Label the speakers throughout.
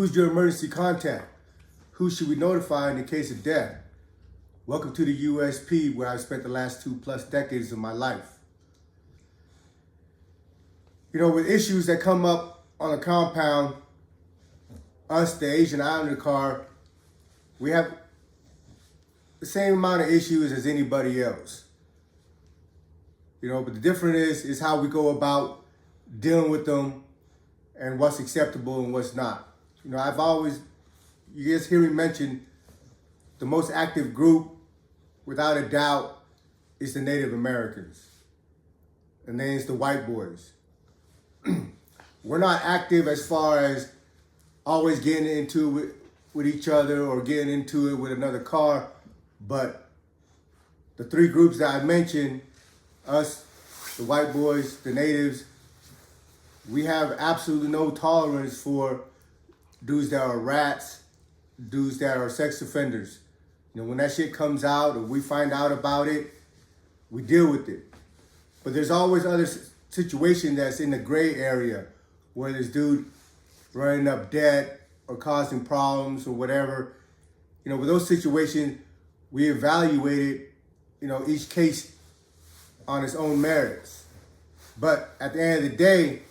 Speaker 1: Who's your emergency contact? Who should we notify in the case of death? Welcome to the USP, where I've spent the last 2+ decades of my life. You know, with issues that come up on a compound, us, the Asian Islander car, we have the same amount of issues as anybody else. You know, but the difference is how we go about dealing with them and what's acceptable and what's not. You know, you just hear me mention the most active group, without a doubt, is the Native Americans. And then it's the white boys. We're not active as far as always getting into it with each other or getting into it with another car, but the three groups that I mentioned, us, the white boys, the natives, we have absolutely no tolerance for dudes that are rats, dudes that are sex offenders. You know, when that shit comes out or we find out about it, we deal with it. But there's always other situation that's in the gray area where this dude running up debt or causing problems or whatever. You know, with those situations, we evaluated, you know, each case on its own merits. But at the end of the day,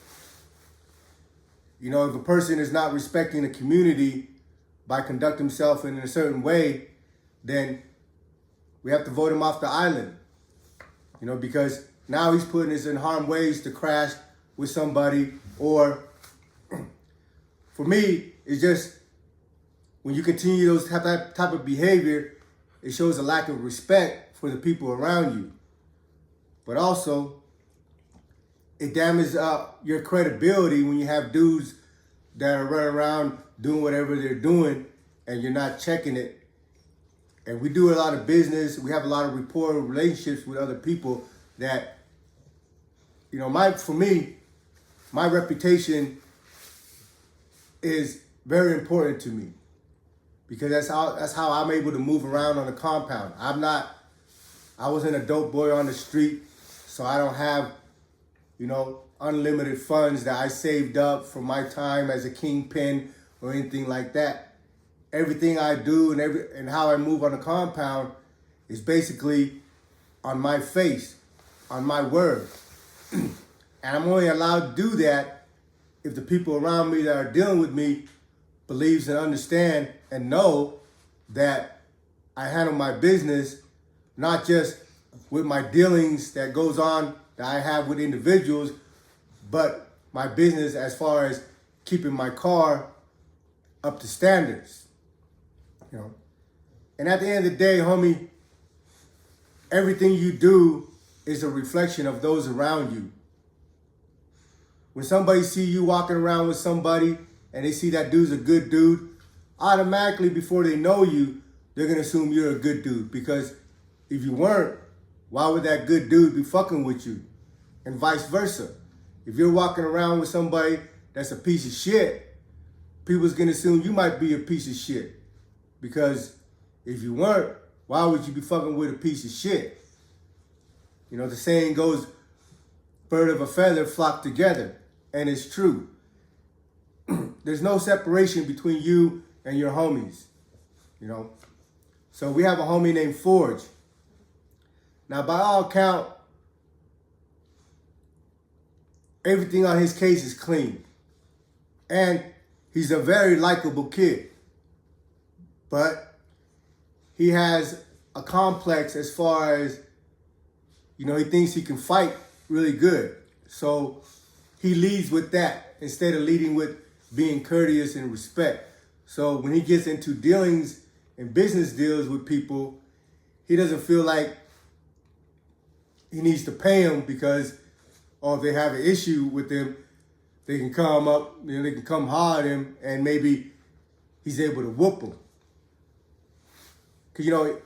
Speaker 1: you know, if a person is not respecting the community by conducting himself in a certain way, then we have to vote him off the island. You know, because now he's putting us in harm's ways to crash with somebody. Or for me, it's just when you continue those type of behavior, it shows a lack of respect for the people around you. But also, it damages your credibility when you have dudes that are running around doing whatever they're doing and you're not checking it. And we do a lot of business. We have a lot of rapport relationships with other people that, you know, for me, my reputation is very important to me, because that's how I'm able to move around on the compound. I wasn't a dope boy on the street, so I don't have, you know, unlimited funds that I saved up from my time as a kingpin or anything like that. Everything I do and how I move on the compound is basically on my face, on my word. And I'm only allowed to do that if the people around me that are dealing with me believes and understand and know that I handle my business, not just with my dealings that goes on that I have with individuals, but my business as far as keeping my car up to standards. You know, and at the end of the day, homie, everything you do is a reflection of those around you. When somebody see you walking around with somebody and they see that dude's a good dude, automatically before they know you, they're gonna assume you're a good dude. Because if you weren't, why would that good dude be fucking with you? And vice versa. If you're walking around with somebody that's a piece of shit, people's gonna assume you might be a piece of shit. Because if you weren't, why would you be fucking with a piece of shit? You know, the saying goes, bird of a feather flock together. And it's true. There's no separation between you and your homies, you know. So we have a homie named Forge. Now, by all account, everything on his case is clean. And he's a very likable kid. But he has a complex as far as, you know, he thinks he can fight really good. So he leads with that instead of leading with being courteous and respect. So when he gets into dealings and business deals with people, he doesn't feel like he needs to pay them because, or if they have an issue with them, they can come up, you know, they can come hard him and maybe he's able to whoop them. Because, you know,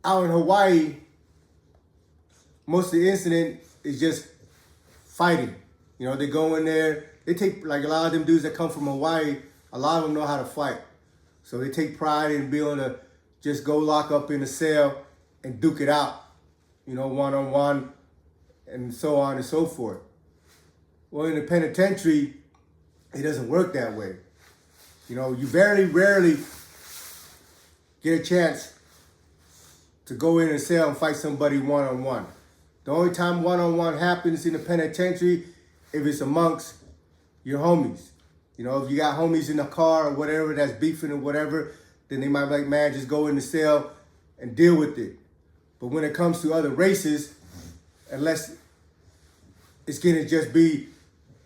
Speaker 1: out in Hawaii, most of the incident is just fighting. You know, they go in there, they take, like a lot of them dudes that come from Hawaii, a lot of them know how to fight. So they take pride in being able to just go lock up in a cell and duke it out, you know, one-on-one and so on and so forth. Well, in the penitentiary, it doesn't work that way. You know, you very rarely get a chance to go in a cell and fight somebody one-on-one. The only time one-on-one happens in the penitentiary if it's amongst your homies. You know, if you got homies in the car or whatever that's beefing or whatever, then they might be like, man, just go in the cell and deal with it. But when it comes to other races, unless it's gonna just be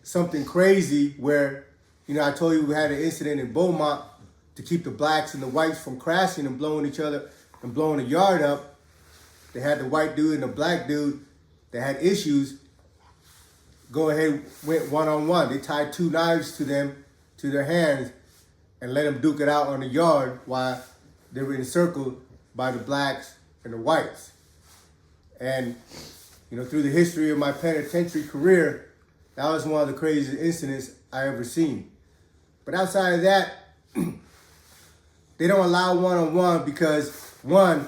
Speaker 1: something crazy where, you know, I told you we had an incident in Beaumont to keep the blacks and the whites from crashing and blowing each other and blowing the yard up. They had the white dude and the black dude that had issues go ahead, went one-on-one. They tied 2 knives to them, to their hands, and let them duke it out on the yard while they were encircled by the blacks and the whites. And, you know, through the history of my penitentiary career, that was one of the craziest incidents I ever seen. But outside of that, they don't allow one-on-one because, one,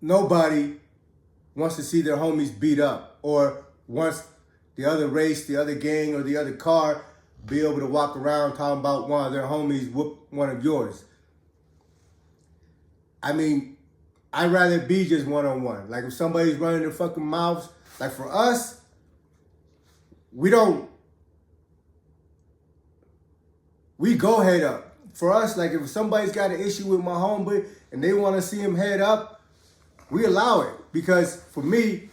Speaker 1: nobody wants to see their homies beat up, or wants the other race, the other gang, or the other car be able to walk around talking about one of their homies whoop one of yours. I mean, I'd rather be just one-on-one. Like if somebody's running their fucking mouths, like for us, we go head up. For us, like if somebody's got an issue with my homeboy and they want to see him head up, we allow it. Because for me,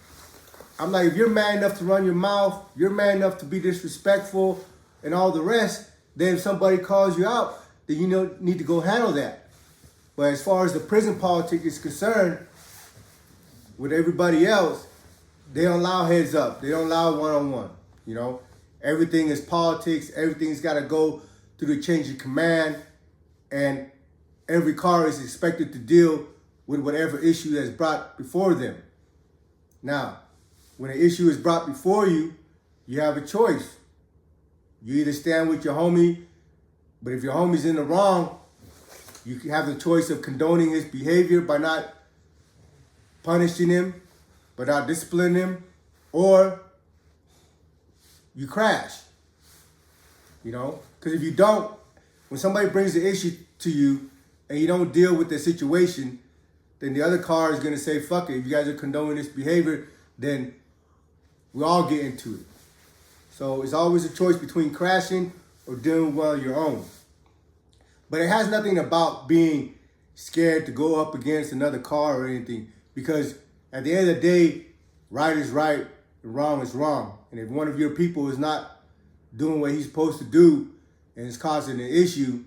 Speaker 1: I'm like, if you're man enough to run your mouth, you're man enough to be disrespectful and all the rest, then if somebody calls you out, then you need to go handle that. But as far as the prison politics is concerned, with everybody else, they don't allow heads up. They don't allow one-on-one, you know? Everything is politics. Everything's got to go through the chain of command. And every car is expected to deal with whatever issue that's brought before them. Now, when an issue is brought before you, you have a choice. You either stand with your homie, but if your homie's in the wrong, you have the choice of condoning his behavior by not punishing him, by not disciplining him, or you crash. You know? Because if you don't, when somebody brings an issue to you and you don't deal with the situation, then the other car is going to say, fuck it. If you guys are condoning this behavior, then we all get into it. So it's always a choice between crashing or doing well your own. But it has nothing about being scared to go up against another car or anything, because at the end of the day, right is right and wrong is wrong. And if one of your people is not doing what he's supposed to do and it's causing an issue,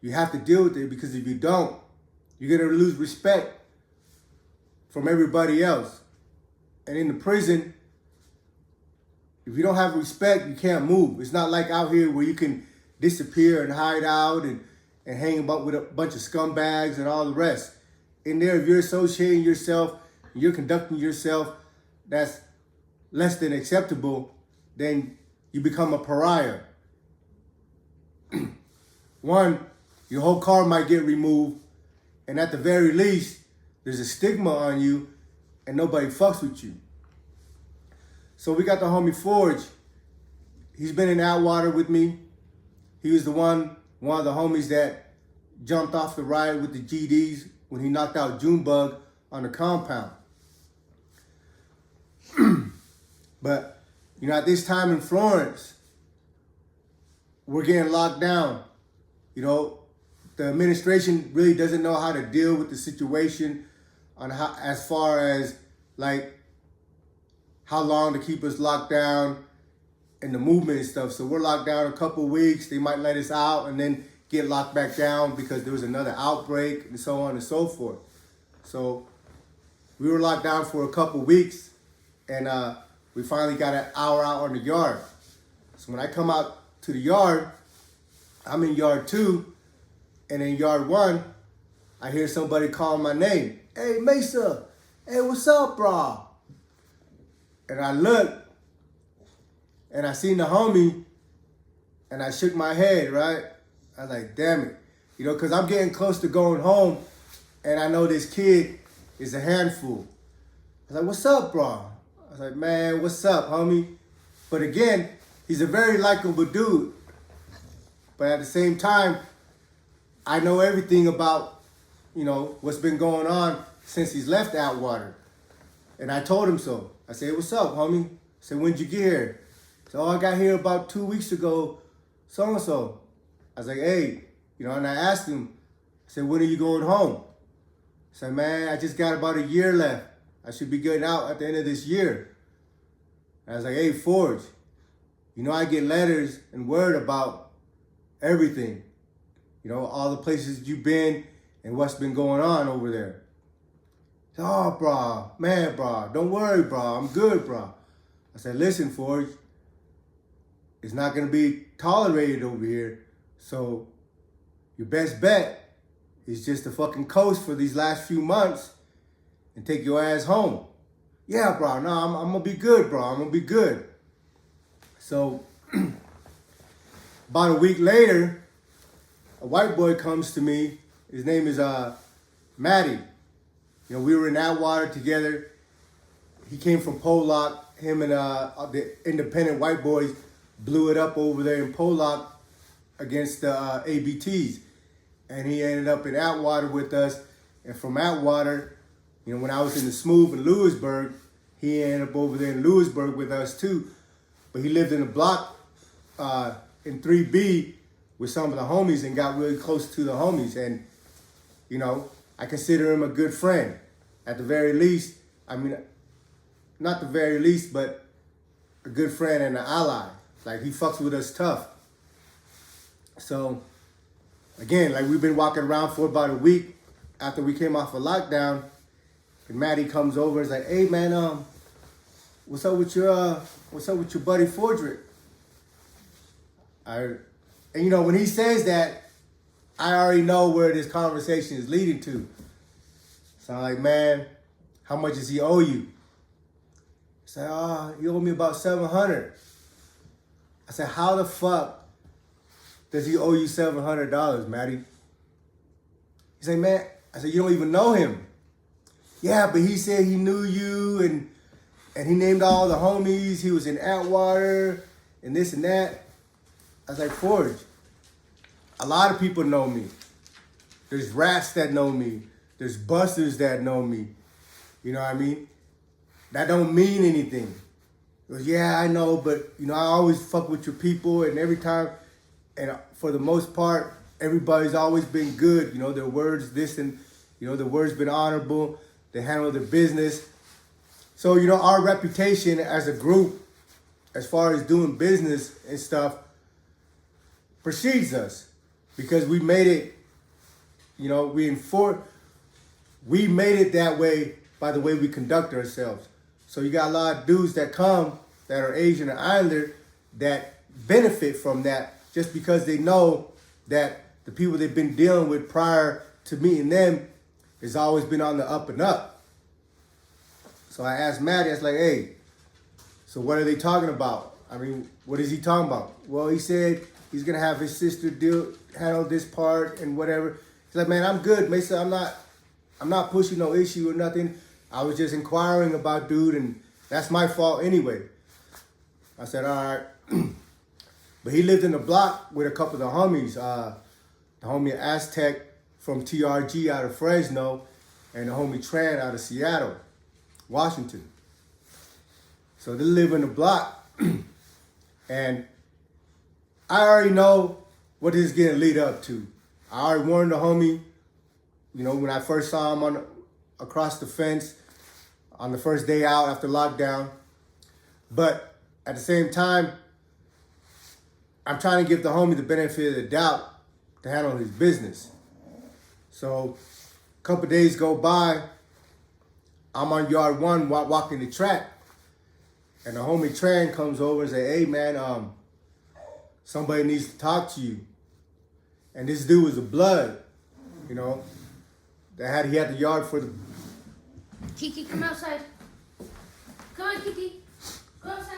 Speaker 1: you have to deal with it, because if you don't, you're going to lose respect from everybody else. And in the prison, if you don't have respect, you can't move. It's not like out here where you can disappear and hide out and hang about with a bunch of scumbags and all the rest. In there, if you're associating yourself, you're conducting yourself that's less than acceptable, then you become a pariah. One, your whole car might get removed, and at the very least, there's a stigma on you and nobody fucks with you. So we got the homie Forge. He's been in Atwater with me. He was one of the homies that jumped off the ride with the GDs when he knocked out Junebug on the compound. But, you know, at this time in Florence, we're getting locked down. You know, the administration really doesn't know how to deal with the situation on how, as far as like how long to keep us locked down and the movement and stuff. So we're locked down a couple of weeks. They might let us out and then get locked back down because there was another outbreak and so on and so forth. So we were locked down for a couple of weeks, and we finally got an hour out on the yard. So when I come out to the yard, I'm in yard 2, and in yard 1, I hear somebody calling my name. Hey, Mesa. Hey, what's up, bro? And I looked, and I seen the homie, and I shook my head, right? I was like, damn it. You know, because I'm getting close to going home, and I know this kid is a handful. I was like, what's up, bro? I was like, man, what's up, homie? But again, he's a very likable dude. But at the same time, I know everything about, what's been going on since he's left Atwater. And I told him so. I said, what's up, homie? I said, when'd you get here? So, I got here about 2 weeks ago, so-and-so. I was like, hey, and I asked him, I said, when are you going home? I said, man, I just got about a year left. I should be getting out at the end of this year. And I was like, hey, Forge, I get letters and word about everything. All the places you've been and what's been going on over there. Said, oh, bro, man, bro, don't worry, bro. I'm good, bro. I said, listen, Forge, it's not going to be tolerated over here. So your best bet is just to fucking coast for these last few months and take your ass home. Yeah, bro, no, I'm going to be good, bro. I'm going to be good. So about a week later, a white boy comes to me. His name is Matty. We were in Atwater together. He came from Pollock. Him and the independent white boys blew it up over there in Pollock against the ABTs. And he ended up in Atwater with us. And from Atwater, when I was in the Smooth in Lewisburg, he ended up over there in Lewisburg with us too. But he lived in a block in 3B with some of the homies and got really close to the homies. And, I consider him a good friend. At the very least, not the very least, but a good friend and an ally. Like, he fucks with us tough. So, again, we've been walking around for about a week after we came off of lockdown. And Maddie comes over and is like, hey, man, what's up with your buddy Fordrick? And when he says that, I already know where this conversation is leading to. So I'm like, man, how much does he owe you? He said, he owe me about $700. I said, how the fuck does he owe you $700, Matty? He said, man, I said, you don't even know him. Yeah, but he said he knew you and he named all the homies. He was in Atwater and this and that. I was like, Forge, a lot of people know me. There's rats that know me. There's busters that know me. You know what I mean? That don't mean anything. He goes, yeah, I know, but, I always fuck with your people and every time, and for the most part, everybody's always been good. Their words, this and, their words been honorable. They handle their business. So, our reputation as a group, as far as doing business and stuff, precedes us. Because we made it, we made it that way by the way we conduct ourselves. So you got a lot of dudes that come that are Asian and Islander that benefit from that just because they know that the people they've been dealing with prior to meeting them has always been on the up and up. So I asked Maddie, I was like, hey, so what are they talking about? What is he talking about? Well, he said he's gonna have his sister handle this part and whatever. He's like, man, I'm good, Mesa. I'm not pushing no issue or nothing. I was just inquiring about dude, and that's my fault anyway. I said, all right. But he lived in the block with a couple of the homies. The homie Aztec from TRG out of Fresno, and the homie Tran out of Seattle, Washington. So they live in the block, and I already know what this is going to lead up to. I already warned the homie, when I first saw him across the fence on the first day out after lockdown. But at the same time, I'm trying to give the homie the benefit of the doubt to handle his business. So a couple of days go by, I'm on yard 1 walking the track, and the homie Tran comes over and say, hey man, somebody needs to talk to you. And this dude was a blood, he had the yard for the...
Speaker 2: Kiki, come outside. Come on, Kiki. Go outside.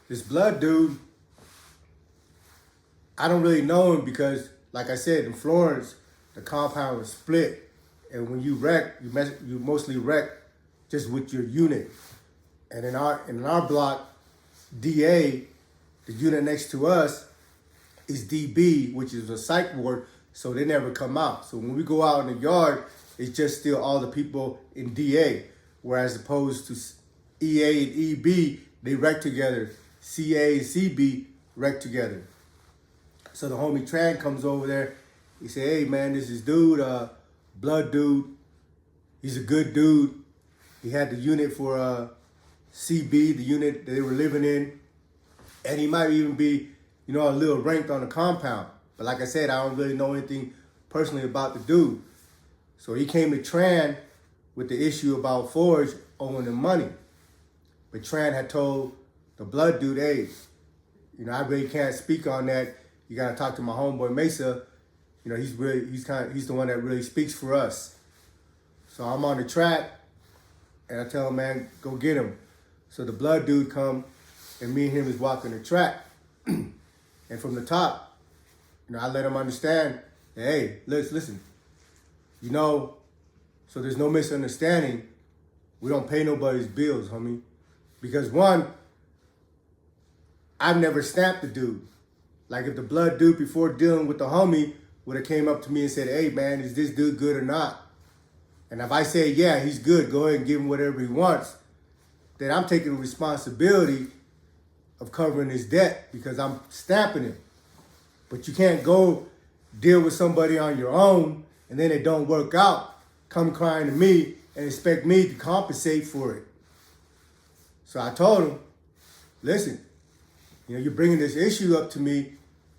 Speaker 1: This blood dude, I don't really know him because, like I said, in Florence, the compound was split And when you wreck, you mostly wreck just with your unit. And in our block, DA, the unit next to us, is DB, which is a psych ward, so they never come out. So when we go out in the yard, it's just still all the people in DA, whereas opposed to EA and EB, they wreck together. CA and CB wreck together. So the homie Tran comes over there. He said, hey man, this is dude, blood dude. He's a good dude. He had the unit for CB, the unit that they were living in. And he might even be, a little ranked on the compound. But like I said, I don't really know anything personally about the dude. So he came to Tran with the issue about Forge owing him money. But Tran had told the blood dude, hey, I really can't speak on that. You gotta talk to my homeboy Mesa. He's the one that really speaks for us. So I'm on the track and I tell him, man, go get him. So the blood dude come and me and him is walking the track. And from the top, I let him understand, hey, listen, so there's no misunderstanding. We don't pay nobody's bills, homie. Because one, I've never snapped the dude. Like if the blood dude before dealing with the homie would have came up to me and said, hey man, is this dude good or not? And if I say, yeah, he's good, go ahead and give him whatever he wants, then I'm taking the responsibility of covering his debt because I'm snapping him. But you can't go deal with somebody on your own and then it don't work out, come crying to me and expect me to compensate for it. So I told him, listen, you're bringing this issue up to me.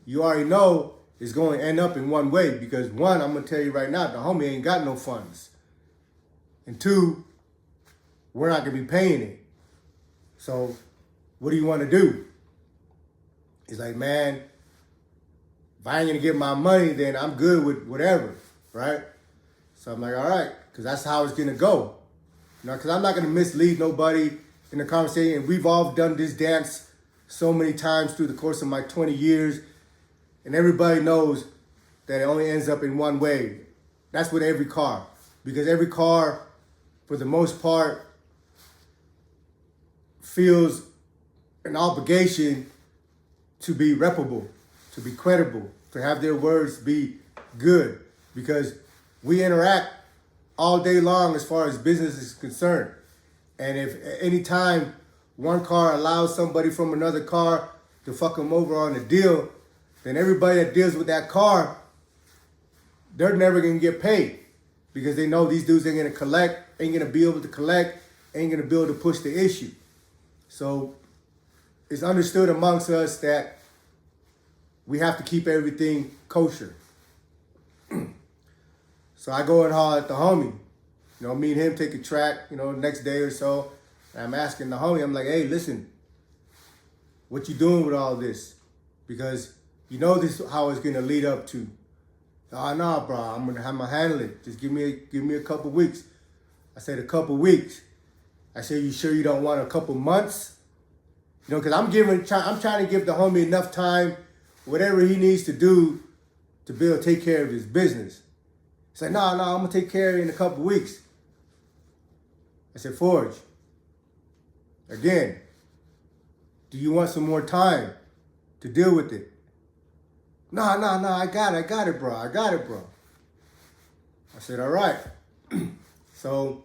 Speaker 1: You already know it's going to end up in one way because one, I'm going to tell you right now, the homie ain't got no funds. And two, we're not going to be paying it. So what do you want to do? He's like, man, if I ain't going to get my money, then I'm good with whatever, right? So I'm like, all right, because that's how it's going to go. Because I'm not going to mislead nobody in the conversation. And we've all done this dance so many times through the course of my 20 years. And everybody knows that it only ends up in one way. That's with every car. Because every car, for the most part, feels an obligation to be reputable, to be credible, to have their words be good. Because we interact all day long as far as business is concerned. And if at any time one car allows somebody from another car to fuck them over on a deal, then everybody that deals with that car, they're never gonna get paid because they know these dudes ain't gonna collect, ain't gonna be able to collect, ain't gonna be able to push the issue. So it's understood amongst us that we have to keep everything kosher. So I go and holler at the homie. Me and him take a track, the next day or so. And I'm asking the homie, I'm like, hey, listen, what you doing with all this? Because this is how it's gonna lead up to. Oh no, bro, I'm gonna handle it. Just give me a couple weeks. I said a couple weeks. I said, you sure you don't want a couple months? Because I'm trying to give the homie enough time, whatever he needs to do to be able to take care of his business. He's like, no, I'm gonna take care of it in a couple weeks. I said, Forge, again, do you want some more time to deal with it? No, I got it, bro. I said, all right. So,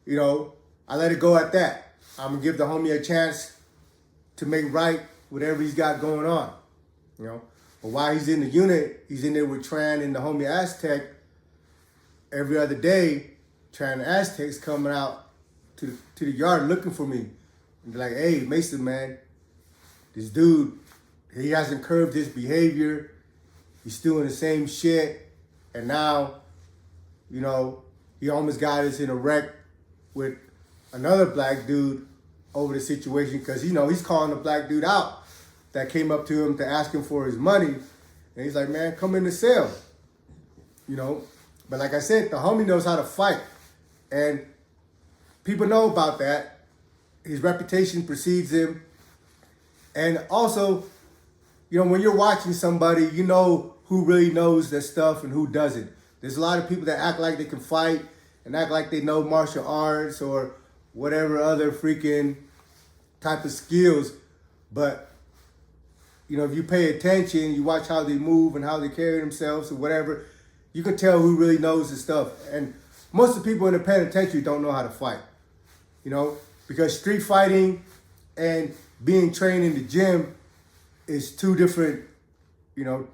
Speaker 1: I let it go at that. I'm gonna give the homie a chance to make right whatever he's got going on, But while he's in the unit, he's in there with Tran and the homie Aztec. Every other day, Tran and Aztec's coming out to the yard looking for me. And be like, hey, Mason, man, this dude, he hasn't curbed his behavior. He's still in the same shit. And now, he almost got us in a wreck with another black dude over the situation because, he's calling the black dude out that came up to him to ask him for his money. And he's like, man, come in the cell. But like I said, the homie knows how to fight. And people know about that. His reputation precedes him. And also, when you're watching somebody, you know who really knows their stuff and who doesn't. There's a lot of people that act like they can fight and act like they know martial arts or whatever other freaking type of skills. But, you know, if you pay attention, you watch how they move and how they carry themselves or whatever, you can tell who really knows the stuff. And most of the people in the penitentiary don't know how to fight, you know, because street fighting and being trained in the gym is two different, you know,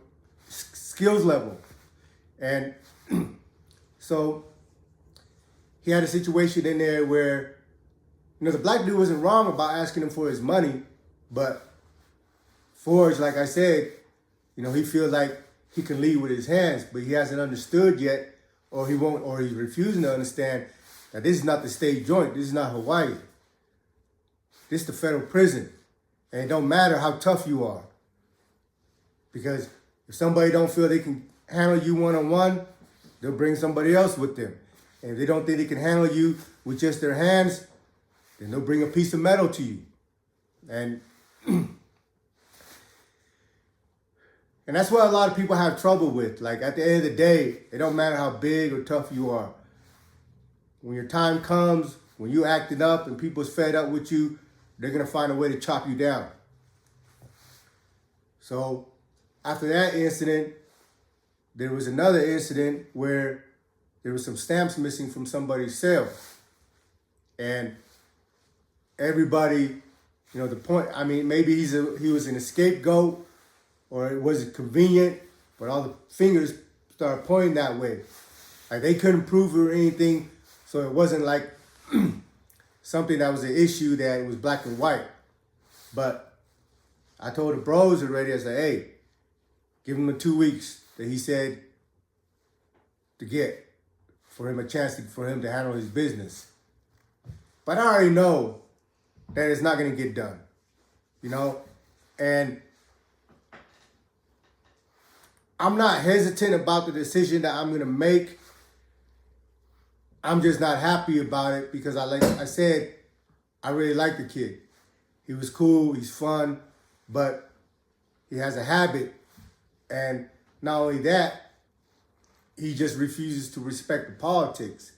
Speaker 1: skills level. And so he had a situation in there where, you know, the black dude wasn't wrong about asking him for his money, but Forge, like I said, you know, he feels like he can lead with his hands, but he hasn't understood yet, or he won't, or he's refusing to understand that this is not the state joint. This is not Hawaii. This is the federal prison. And it don't matter how tough you are. Because if somebody don't feel they can handle you one-on-one, they'll bring somebody else with them. And if they don't think they can handle you with just their hands, then they'll bring a piece of metal to you. And and that's what a lot of people have trouble with. Like, at the end of the day, it don't matter how big or tough you are. When your time comes, when you acting up and people's fed up with you, they're going to find a way to chop you down. So after that incident, there was another incident where there was some stamps missing from somebody's cell. And everybody, you know, the point, I mean, maybe he was an scapegoat, or it wasn't convenient, but all the fingers started pointing that way. Like, they couldn't prove it or anything, so it wasn't like something that was an issue that it was black and white. But I told the bros already, I said, hey, give him the 2 weeks that he said to get for him a chance for him to handle his business. But I already know that it's not gonna get done, you know? And I'm not hesitant about the decision that I'm going to make. I'm just not happy about it because, like I said, I really like the kid. He was cool, he's fun, but he has a habit. And not only that, he just refuses to respect the politics.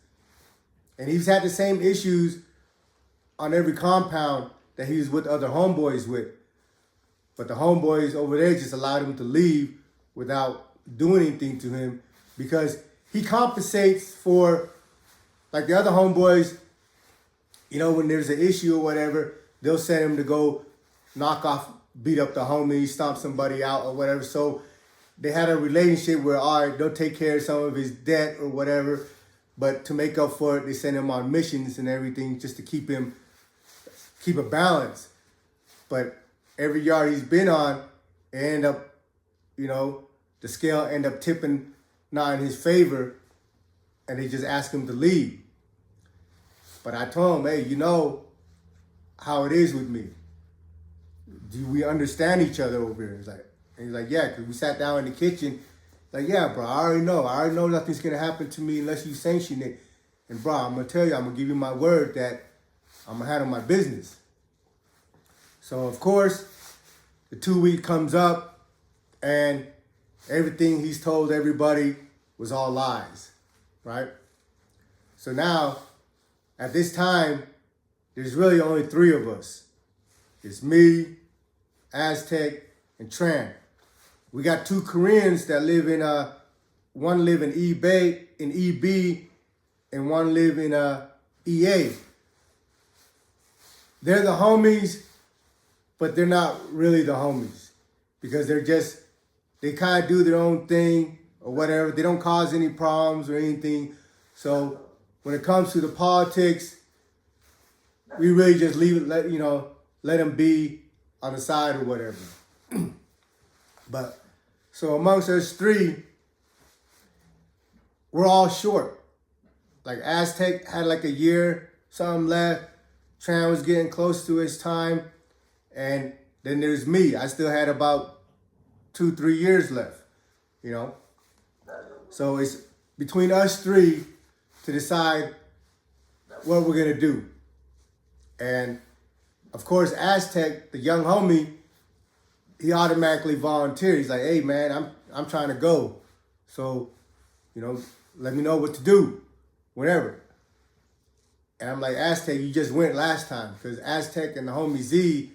Speaker 1: And he's had the same issues on every compound that he was with other homeboys with. But the homeboys over there just allowed him to leave without doing anything to him, because he compensates for, like, the other homeboys, you know, when there's an issue or whatever, they'll send him to go knock off, beat up the homie, stomp somebody out or whatever. So they had a relationship where, all right, they'll take care of some of his debt or whatever, but to make up for it, they send him on missions and everything just to keep a balance. But every yard he's been on, it end up, you know, the scale end up tipping not in his favor, and they just ask him to leave. But I told him, hey, you know how it is with me. Do we understand each other over here? He's like, yeah, because we sat down in the kitchen. Like, yeah, bro, I already know nothing's going to happen to me unless you sanction it. And, bro, I'm going to tell you, I'm going to give you my word that I'm going to handle my business. So, of course, the 2 week comes up, and everything he's told everybody was all lies, right? So now, at this time, there's really only 3 of us. It's me, Aztec, and Tran. We got 2 Koreans that live in one live in EB, and one live in EA. They're the homies, but they're not really the homies, because they kind of do their own thing or whatever. They don't cause any problems or anything. So when it comes to the politics, we really just leave it, let them be on the side or whatever. But so amongst us 3, we're all short. Like, Aztec had like a year, something left. Tran was getting close to his time. And then there's me. I still had about 2-3 years left, you know? So it's between us 3 to decide what we're gonna do. And of course, Aztec, the young homie, he automatically volunteered. He's like, hey man, I'm trying to go. So, let me know what to do, whatever. And I'm like, Aztec, you just went last time. Because Aztec and the homie Z,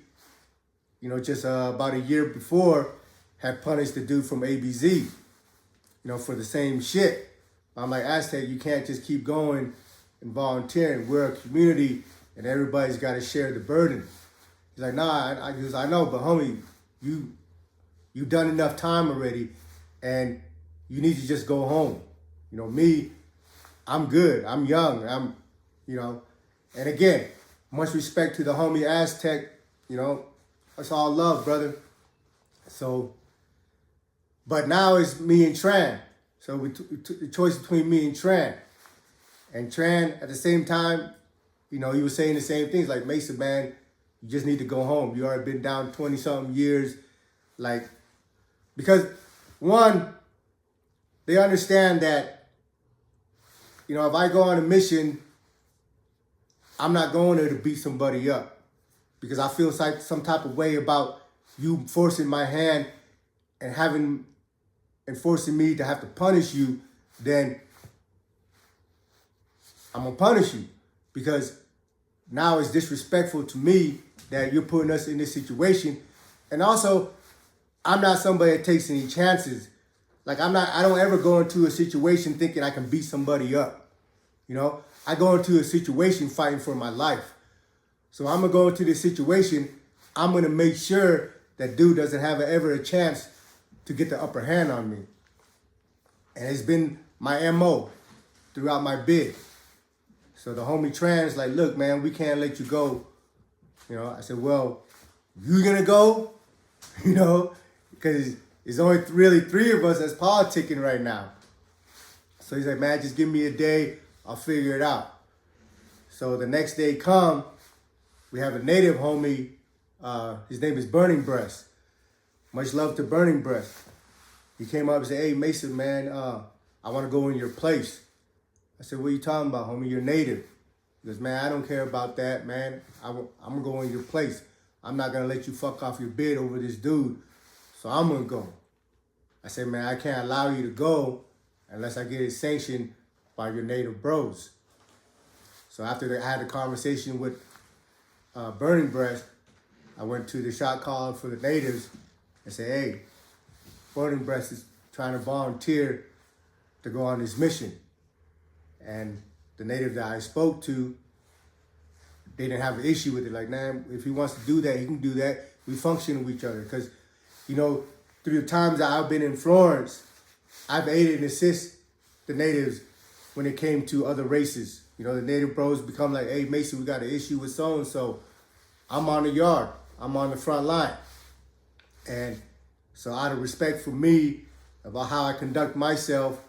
Speaker 1: just about a year before, had punished the dude from ABZ, for the same shit. I'm like, Aztec, you can't just keep going and volunteering. We're a community and everybody's got to share the burden. He's like, nah, I know, but homie, you've done enough time already and you need to just go home. Me, I'm good. I'm young. And again, much respect to the homie Aztec, it's all love, brother. So, but now it's me and Tran. So we took the choice between me and Tran. And Tran, at the same time, he was saying the same things like, Mesa, man, you just need to go home. You already been down 20-something years. Because one, they understand that, if I go on a mission, I'm not going there to beat somebody up. Because I feel like some type of way about you forcing my hand and forcing me to have to punish you, then I'm going to punish you. Because now it's disrespectful to me that you're putting us in this situation. And also, I'm not somebody that takes any chances. I don't ever go into a situation thinking I can beat somebody up. I go into a situation fighting for my life. So I'm going to go into this situation. I'm going to make sure that dude doesn't have ever a chance to get the upper hand on me. And it's been my MO throughout my bid. So the homie Tran's like, look, man, we can't let you go. I said, well, you going to go? Because there's only really 3 of us that's politicking right now. So he's like, man, just give me a day. I'll figure it out. So the next day come, we have a native homie. His name is Burning Breast. Much love to Burning Breast. He came up and said, hey, Mason, man, I want to go in your place. I said, what are you talking about, homie? You're native. He goes, man, I don't care about that, man. I'm going to go in your place. I'm not going to let you fuck off your bid over this dude. So I'm going to go. I said, man, I can't allow you to go unless I get it sanctioned by your native bros. So after I had a conversation with Burning Breast, I went to the shot caller for the natives and said, hey, Burning Breast is trying to volunteer to go on this mission. And the native that I spoke to, they didn't have an issue with it. Like, man, if he wants to do that, he can do that. We function with each other. Because, through the times that I've been in Florence, I've aided and assisted the natives when it came to other races. The native bros become like, hey, Mason, we got an issue with so-and-so. I'm on the yard. I'm on the front line. And so out of respect for me, about how I conduct myself,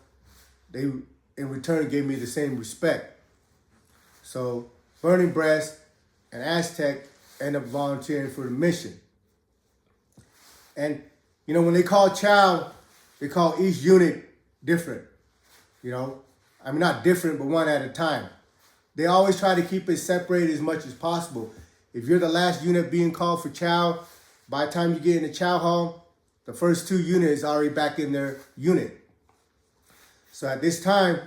Speaker 1: they, in return, gave me the same respect. So Burning Breast and Aztec end up volunteering for the mission. And, when they call chow, they call each unit different. Not different, but one at a time. They always try to keep it separated as much as possible. If you're the last unit being called for chow, by the time you get in the chow hall, the first 2 units are already back in their unit. So at this time,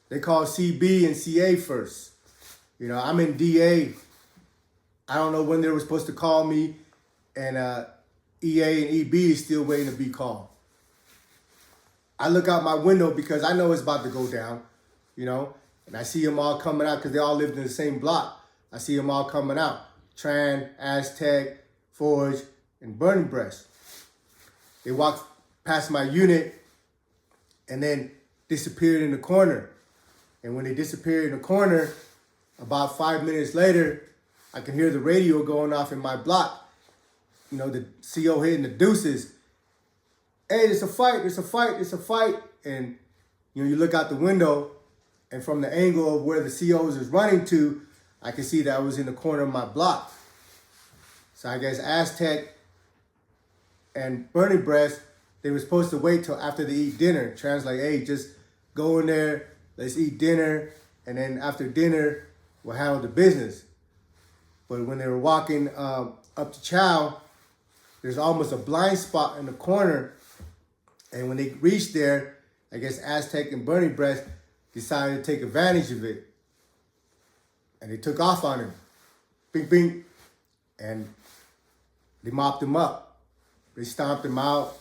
Speaker 1: they call CB and CA first. I'm in DA. I don't know when they were supposed to call me, and EA and EB is still waiting to be called. I look out my window because I know it's about to go down, and I see them all coming out because they all lived in the same block. I see them all coming out. Tran, Aztec, Forge, and Burning Breast. They walked past my unit and then disappeared in the corner. And when they disappeared in the corner, about 5 minutes later, I can hear the radio going off in my block. The CO hitting the deuces. Hey, it's a fight, it's a fight, it's a fight. And, you look out the window, and from the angle of where the COs is running to, I can see that I was in the corner of my block. So I guess Aztec and Burning Breast, they were supposed to wait till after they eat dinner. Tran's like, hey, just go in there, let's eat dinner, and then after dinner, we'll handle the business. But when they were walking up to chow, there's almost a blind spot in the corner. And when they reached there, I guess Aztec and Burning Breast decided to take advantage of it. And they took off on him. Bing, bing. And they mopped him up. They stomped him out,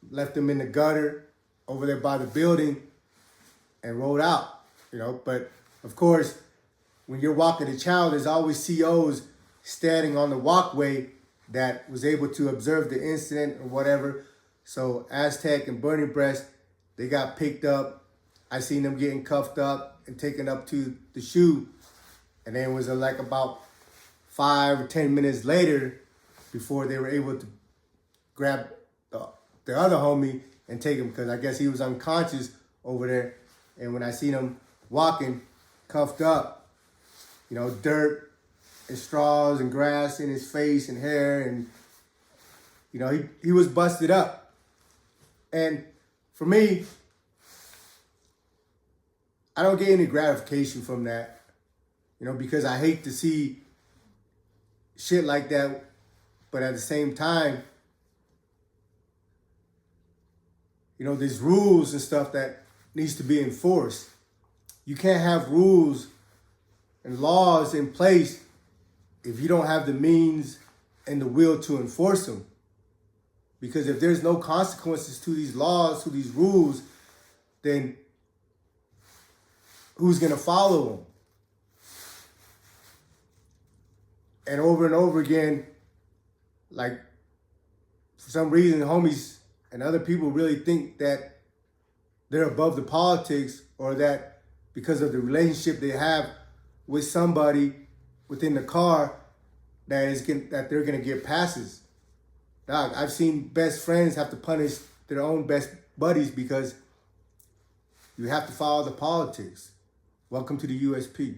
Speaker 1: left him in the gutter over there by the building, and rolled out, But, of course, when you're walking a child, there's always COs standing on the walkway that was able to observe the incident or whatever. So Aztec and Burning Breast, they got picked up. I seen them getting cuffed up and taken up to the SHU. And then it was like about 5 or 10 minutes later before they were able to grab the other homie and take him, because I guess he was unconscious over there. And when I seen him walking, cuffed up, dirt and straws and grass in his face and hair, and he was busted up. And for me, I don't get any gratification from that, because I hate to see shit like that. But at the same time, there's rules and stuff that needs to be enforced. You can't have rules and laws in place if you don't have the means and the will to enforce them. Because if there's no consequences to these laws, to these rules, then who's going to follow them? And over again, like, for some reason, homies and other people really think that they're above the politics, or that because of the relationship they have with somebody within the car that they're gonna get passes. Dog, I've seen best friends have to punish their own best buddies because you have to follow the politics. Welcome to the USP.